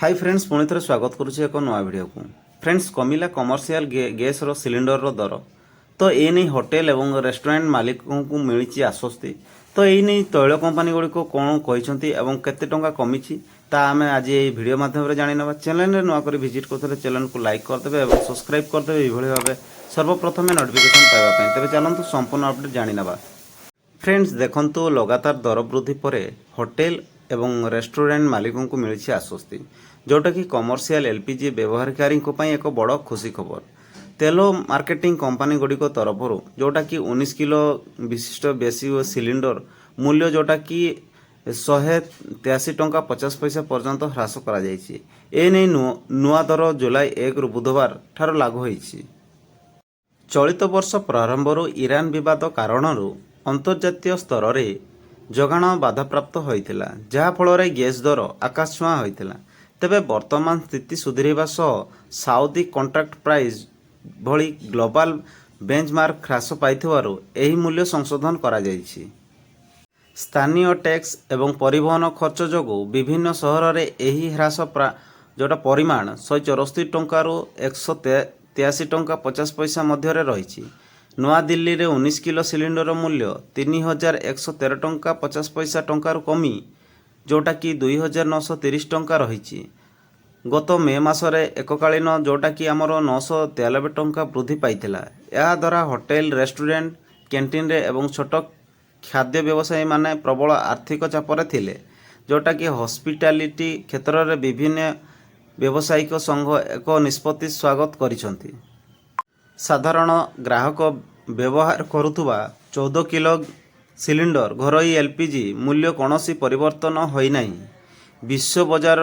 Hi friends पुणी थे स्वागत करुच्ची एक नुआ वीडियो को। फ्रेंड्स कमिला कमर्शियल गैस रो सिलिंडर रो दर तो ये नहीं होटेल एवं रेस्टोरेंट मालिकों को मिली आश्वस्ति तो ये नहीं तैल कंपानी गुड़िक कौन कहते केते टंका कमी आम आज ये वीडियो माध्यम जाना। चैनल में नुआ कर विजिट करते चैनल को लाइक करदे और सब्सक्राइब करदे भाव सर्वप्रथम नोटिफिकेशन पाइबा तेज चलतु संपूर्ण अपडेट जाना। फ्रेंड्स देखंतु लगातार दर वृद्धि पर होटेल एवं रेस्टोरेंट मालिकों को मिली आश्वस्ति जोटा कि कमर्शियल एलपीजी व्यवहारकारी एक बड़ खुशी खबर। तेल मार्केटिंग कंपनी गुड़िक तरफ जोटा कि 19 किलो विशिष्ट बेसी सिलिंडर मूल्य जोटा कि 183 टंका 50 पैसा पर्यंत ह्रास कर नुआ दर जुलाई 1 रु बुधवार ठार लागू होईछि। चलित वर्ष प्रारंभ इरान विवाद कारण अंतर्जातीय स्तर में जोगाण बाधाप्राप्त होता जहाँफल गैस दर आकाश छुआ होता। तेबे वर्तमान स्थिति सुधरवा साउदी कॉन्ट्रैक्ट प्राइस भली ग्लोबल बेंचमार्क ह्रास पाई मूल्य संशोधन करा जायछि। स्थानीय टैक्स एवं परिवहन खर्च जोगु विभिन्न सहर में यही ह्रास जोटा परिमाण 164 टंका 183 टंका 50 पैसा मध्य रही। नवा दिल्ली रे 19 किलो सिलिंडर मूल्य 3113 टंका 50 पैसा टंकार कमी जोटा कि 2930 टंका रही। गत मे मासरे एककालीन जोटा कि आमर 993 टंका वृद्धि पाइथिला। या द्वारा होटेल रेस्टोरेंट कैंटीन रे एवं छोट खाद्य व्यवसायी माने प्रबल आर्थिक चापरे थिले जोटा कि हॉस्पिटैलिटी क्षेत्र में विभिन्न व्यावसायिक संघ एक निष्पत्ति स्वागत करिसंती। साधारण ग्राहक व्यवहार करुवा 14 किलो सिलिंडर घरोई एलपीजी मूल्य कौनसी परिवर्तन होना। विश्व बजार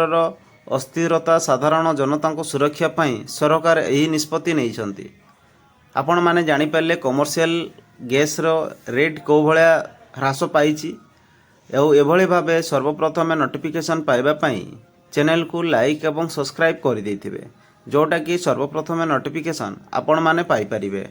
अस्थिरता साधारण जनता को सुरक्षा पाई सरकार यही निष्पत्ति नहीं। आपण माने जानिपारे कमर्शियल गैस रो रेट कौ भाया ह्रास पाई एभली भाव सर्वप्रथम नोटिफिकेशन पाइबापी चैनल को लाइक एवं सब्सक्राइब कर देथिबे जोटा कि सर्वप्रथम नोटिफिकेशन आपण माने पाई परिबे।